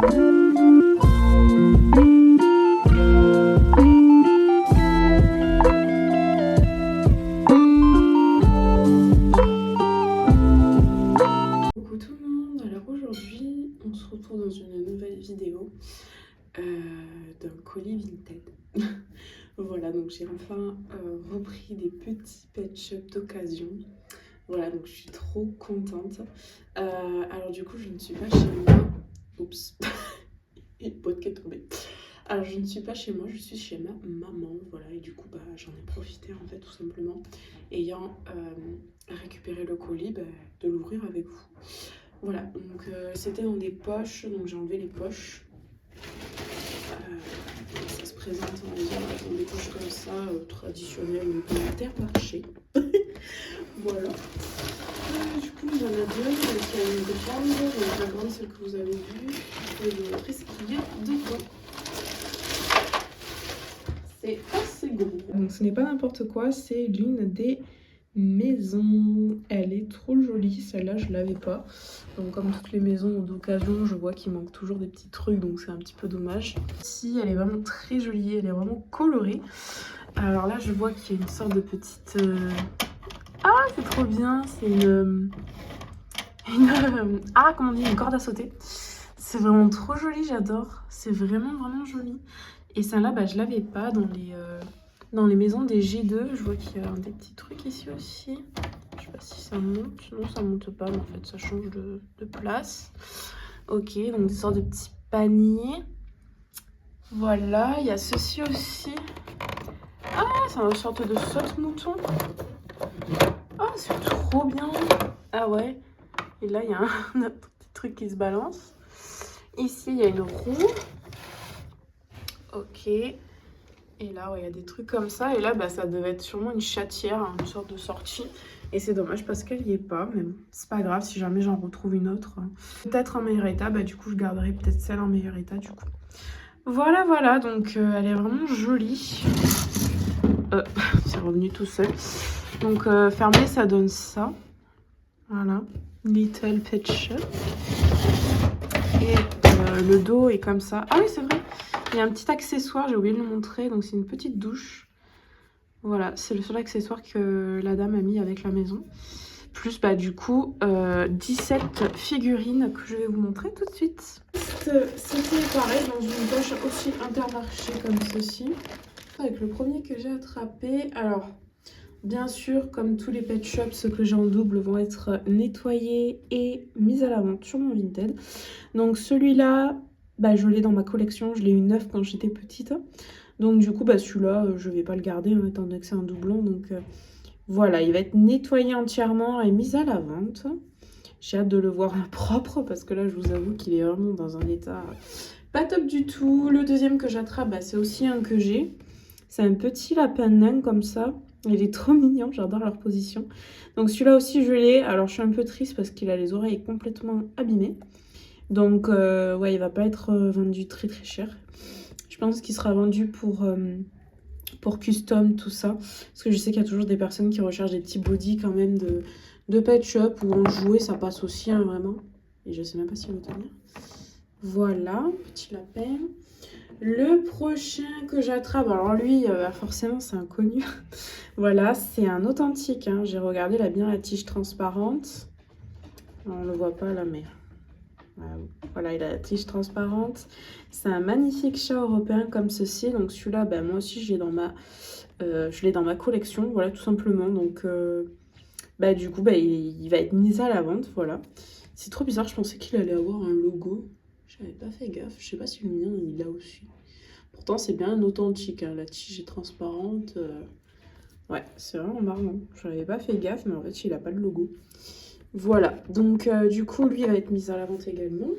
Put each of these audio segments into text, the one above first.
Coucou tout le monde, alors aujourd'hui on se retrouve dans une nouvelle vidéo d'un colis Vinted. Voilà, donc j'ai enfin repris des petits pet shops d'occasion. Voilà, donc je suis trop contente. Alors du coup je ne suis pas chez moi. Oups, une pote qui est tombée. Alors je ne suis pas chez moi, je suis chez ma maman, voilà, et du coup bah, j'en ai profité en fait tout simplement, ayant récupéré le colis, bah, de l'ouvrir avec vous. Voilà, donc c'était dans des poches, donc j'ai enlevé les poches. Ça se présente, on va dire, dans des poches comme ça, traditionnelles de Intermarché. Voilà. Du coup, il y en a deux, donc il y a une grande, donc la grande, celle que vous avez vue. Je vais vous montrer ce qu'il y a dedans. C'est assez gros. Donc ce n'est pas n'importe quoi, c'est l'une des maisons. Elle est trop jolie, celle-là je l'avais pas. Donc comme toutes les maisons d'occasion, je vois qu'il manque toujours des petits trucs, donc c'est un petit peu dommage. Ici, elle est vraiment très jolie, elle est vraiment colorée. Alors là, je vois qu'il y a une sorte de petite... Ah, c'est trop bien, c'est Ah, comment on dit, une corde à sauter. C'est vraiment trop joli, j'adore. C'est vraiment, vraiment joli. Et celle-là, bah, je l'avais pas dans les maisons des G2. Je vois qu'il y a des petits trucs ici aussi. Je sais pas si ça monte. Non, ça monte pas, mais en fait, ça change de place. Ok, donc des sortes de petits paniers. Voilà, il y a ceci aussi. Ah, c'est une sorte de saute-mouton. Ah, c'est trop bien. Ah ouais. Et là, il y a un autre petit truc qui se balance. Ici, il y a une roue. Ok. Et là, ouais, il y a des trucs comme ça. Et là, bah, ça devait être sûrement une chatière, hein, une sorte de sortie. Et c'est dommage parce qu'elle n'y est pas. Mais bon, c'est pas grave si jamais j'en retrouve une autre. Peut-être en meilleur état. Bah, du coup, je garderai peut-être celle en meilleur état, du coup. Voilà, voilà. Donc, elle est vraiment jolie. C'est revenu tout seul. Donc, fermé, ça donne ça. Voilà. Little Pet Shop. Et le dos est comme ça. Ah oui, c'est vrai. Il y a un petit accessoire, j'ai oublié de le montrer. Donc, c'est une petite douche. Voilà, c'est le seul accessoire que la dame a mis avec la maison. Plus, bah, du coup, 17 figurines que je vais vous montrer tout de suite. C'était pareil, dans une poche aussi Intermarché comme ceci. Avec le premier que j'ai attrapé. Alors, bien sûr, comme tous les pet shops, ceux que j'ai en double vont être nettoyés et mis à la vente sur mon Vinted. Donc celui-là, bah, je l'ai dans ma collection. Je l'ai eu neuf quand j'étais petite. Donc du coup, bah, celui-là, je vais pas le garder, hein, étant donné que c'est un doublon. Donc voilà, il va être nettoyé entièrement et mis à la vente. J'ai hâte de le voir en propre parce que là, je vous avoue qu'il est vraiment dans un état pas top du tout. Le deuxième que j'attrape, bah, c'est aussi un que j'ai. C'est un petit lapin nain comme ça. Il est trop mignon, j'adore leur position. Donc celui-là aussi, je l'ai. Alors je suis un peu triste parce qu'il a les oreilles complètement abîmées. Donc ouais, il va pas être vendu très très cher. Je pense qu'il sera vendu pour custom, tout ça. Parce que je sais qu'il y a toujours des personnes qui recherchent des petits bodys quand même de pet shop ou en jouet, ça passe aussi, hein, vraiment. Et je sais même pas s'il va tenir. Voilà, petit lapin. Le prochain que j'attrape, alors lui, forcément, c'est inconnu. Voilà, c'est un authentique, hein. J'ai regardé, il a bien la tige transparente. On le voit pas là, mais... Voilà, il a la tige transparente. C'est un magnifique chat européen comme ceci. Donc celui-là, bah, moi aussi, je l'ai dans ma collection. Voilà, tout simplement. Donc, bah, du coup, bah, il va être mis à la vente. Voilà. C'est trop bizarre. Je pensais qu'il allait avoir un logo. J'avais pas fait gaffe. Je sais pas si le mien, il l'a aussi. Pourtant, c'est bien un authentique, hein. La tige est transparente. Ouais, c'est vraiment marrant. J'avais pas fait gaffe, mais en fait, il a pas de logo. Voilà, donc du coup, lui va être mis à la vente également.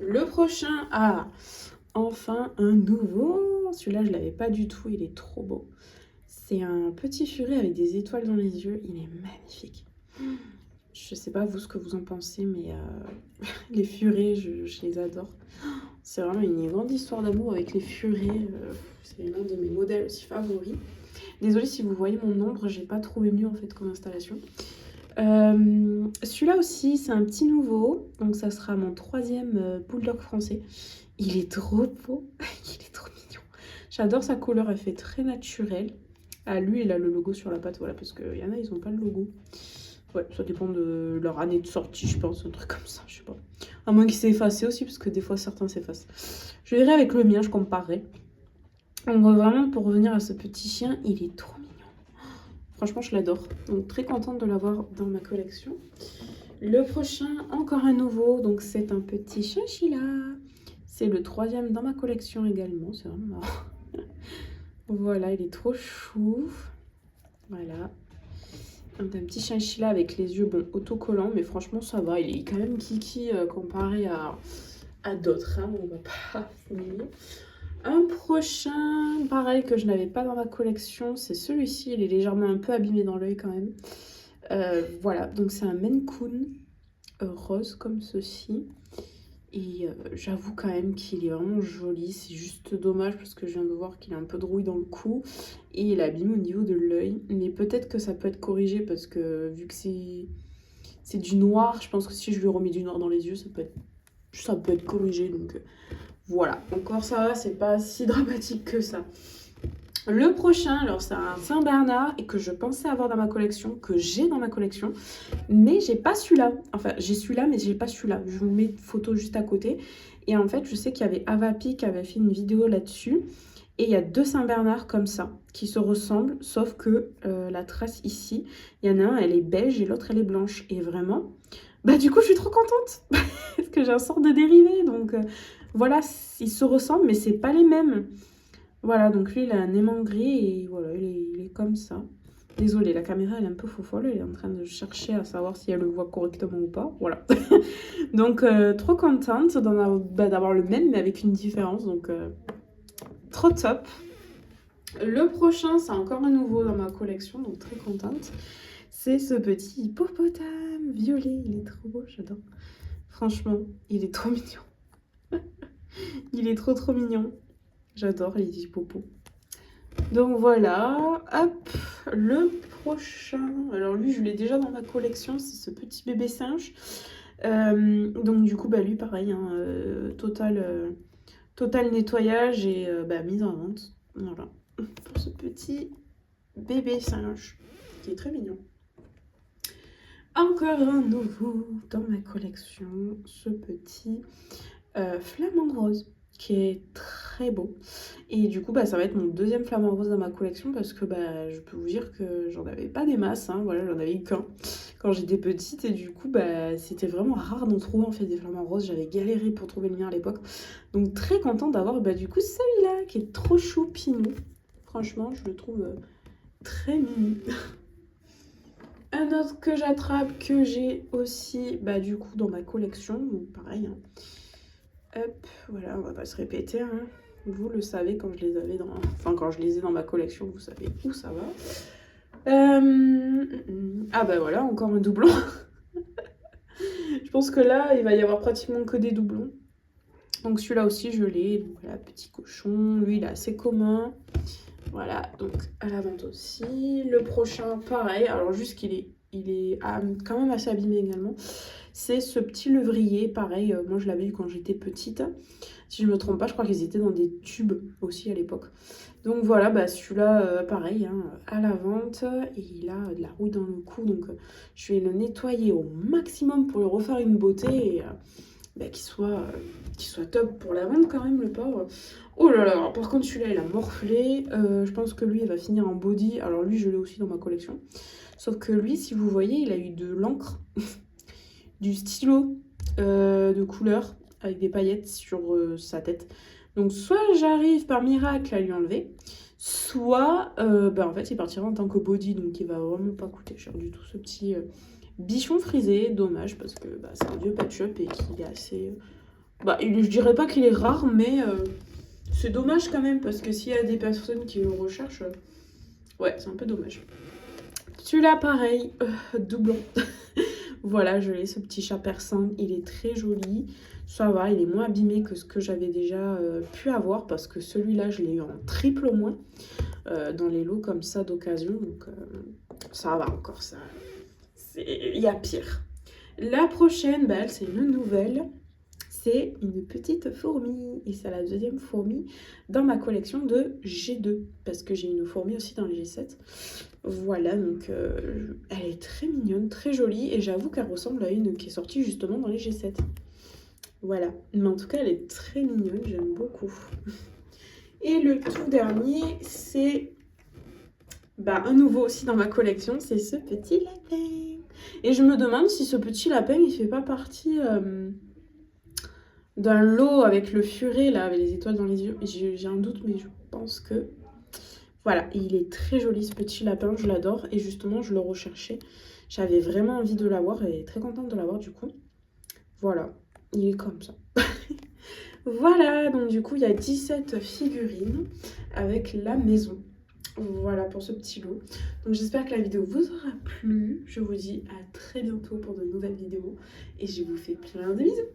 Le prochain, ah, enfin un nouveau. Celui-là, je l'avais pas du tout, il est trop beau. C'est un petit furet avec des étoiles dans les yeux. Il est magnifique. Je sais pas vous ce que vous en pensez, mais les furets, je les adore. C'est vraiment une grande histoire d'amour avec les furets. C'est l'un de mes modèles aussi favoris. Désolée si vous voyez mon ombre, j'ai pas trouvé mieux en fait comme installation. Celui-là aussi, c'est un petit nouveau. Donc ça sera mon 3e bulldog français. Il est trop beau. Il est trop mignon. J'adore sa couleur, elle fait très naturelle. Ah, lui, il a le logo sur la patte, voilà, parce qu'il y en a, ils n'ont pas le logo. Ouais, ça dépend de leur année de sortie, je pense, un truc comme ça, je sais pas. À moins qu'il s'est effacé aussi, parce que des fois, certains s'effacent. Je verrai avec le mien, je comparerai. Donc vraiment, pour revenir à ce petit chien, il est trop mignon. Franchement, je l'adore. Donc très contente de l'avoir dans ma collection. Le prochain, encore un nouveau, donc c'est un petit chinchilla. C'est le 3e dans ma collection également, c'est vraiment marrant. Voilà, il est trop chou. Voilà. Un petit chinchilla avec les yeux, bon, autocollants, mais franchement ça va. Il est quand même kiki comparé à d'autres, hein, on va pas se nier. Un prochain, pareil, que je n'avais pas dans ma collection, c'est celui-ci. Il est légèrement un peu abîmé dans l'œil quand même. Voilà, donc c'est un Maine Coon rose comme ceci. Et j'avoue quand même qu'il est vraiment joli. C'est juste dommage parce que je viens de voir qu'il a un peu de rouille dans le cou. Et il est abîmé au niveau de l'œil. Mais peut-être que ça peut être corrigé parce que vu que c'est du noir, je pense que si je lui remets du noir dans les yeux, ça peut être corrigé. Donc voilà, encore ça va, c'est pas si dramatique que ça. Le prochain, alors c'est un Saint-Bernard et que je pensais avoir dans ma collection, que j'ai dans ma collection, mais j'ai pas celui-là. Enfin, j'ai celui-là, mais j'ai pas celui-là. Je vous mets une photo juste à côté. Et en fait, je sais qu'il y avait Avapi qui avait fait une vidéo là-dessus. Et il y a 2 Saint-Bernard comme ça, qui se ressemblent, sauf que la trace ici, il y en a un, elle est beige et l'autre, elle est blanche. Et vraiment, bah du coup, je suis trop contente parce que j'ai un sort de dérivé. Donc voilà, ils se ressemblent, mais c'est pas les mêmes. Voilà, donc lui, il a un aimant gris et voilà, il est comme ça. Désolée, la caméra, elle est un peu faux-folle. Elle est en train de chercher à savoir si elle le voit correctement ou pas. Voilà. Donc, trop contente d'avoir le même, mais avec une différence. Donc, trop top. Le prochain, c'est encore un nouveau dans ma collection, donc très contente. C'est ce petit hippopotame violet. Il est trop beau, j'adore. Franchement, il est trop mignon. Il est trop mignon. J'adore les hippopos. Donc voilà, hop, le prochain. Alors lui, je l'ai déjà dans ma collection, c'est ce petit bébé singe. Donc du coup, bah lui, pareil, hein, total nettoyage et mise en vente. Voilà, pour ce petit bébé singe, qui est très mignon. Encore un nouveau dans ma collection, ce petit flamant rose, qui est très beau. Et du coup, ça va être mon 2e flamant rose dans ma collection parce que je peux vous dire que j'en avais pas des masses, hein, voilà, j'en avais eu qu'un quand j'étais petite et du coup, c'était vraiment rare d'en trouver en fait des flamants roses. J'avais galéré pour trouver le mien à l'époque. Donc très contente d'avoir du coup celui-là qui est trop choupinou. Franchement, je le trouve très mignon. Un autre que j'attrape, que j'ai aussi du coup dans ma collection, donc pareil, hein. Hop, voilà, on va pas se répéter, hein. Vous le savez quand je les avais quand je les ai dans ma collection, vous savez où ça va. Ah voilà, encore un doublon. Je pense que là, il va y avoir pratiquement que des doublons. Donc celui-là aussi, je l'ai. Donc voilà, petit cochon. Lui, il est assez commun. Voilà, donc à la vente aussi. Le prochain, pareil. Alors juste qu'il est quand même assez abîmé également. C'est ce petit levrier, pareil. Moi, je l'avais eu quand j'étais petite. Si je me trompe pas, je crois qu'ils étaient dans des tubes aussi à l'époque. Donc voilà, celui-là, pareil, hein, à la vente. Et il a de la rouille dans le cou. Donc je vais le nettoyer au maximum pour lui refaire une beauté. Et qu'il soit top pour la vente quand même, le pauvre. Oh là là, par contre celui-là il a morflé. Je pense que lui il va finir en body. Alors lui je l'ai aussi dans ma collection. Sauf que lui, si vous voyez, il a eu de l'encre, du stylo de couleur avec des paillettes sur sa tête. Donc soit j'arrive par miracle à lui enlever, soit en fait il partira en tant que body. Donc il va vraiment pas coûter cher du tout ce petit bichon frisé. Dommage parce que c'est un vieux patch-up et qu'il est assez... je dirais pas qu'il est rare, mais c'est dommage quand même parce que s'il y a des personnes qui le recherchent, ouais, c'est un peu dommage. Celui-là, pareil, doublon. Voilà, je l'ai, ce petit chat persan. Il est très joli. Ça va, il est moins abîmé que ce que j'avais déjà pu avoir parce que celui-là, je l'ai eu en triple au moins dans les lots comme ça d'occasion. Donc, ça va encore, ça. il y a pire. La prochaine, bah, elle, c'est une nouvelle. C'est une petite fourmi. Et c'est la deuxième fourmi dans ma collection de G2. Parce que j'ai une fourmi aussi dans les G7. Voilà, donc elle est très mignonne, très jolie. Et j'avoue qu'elle ressemble à une qui est sortie justement dans les G7. Voilà. Mais en tout cas, elle est très mignonne. J'aime beaucoup. Et le tout dernier, c'est un nouveau aussi dans ma collection. C'est ce petit lapin. Et je me demande si ce petit lapin, il fait pas partie d'un lot avec le furet, là, avec les étoiles dans les yeux. J'ai un doute, mais je pense que... Voilà, et il est très joli, ce petit lapin, je l'adore. Et justement, je le recherchais. J'avais vraiment envie de l'avoir et très contente de l'avoir, du coup. Voilà, il est comme ça. Voilà, donc du coup, il y a 17 figurines avec la maison. Voilà pour ce petit lot. Donc j'espère que la vidéo vous aura plu. Je vous dis à très bientôt pour de nouvelles vidéos. Et je vous fais plein de bisous.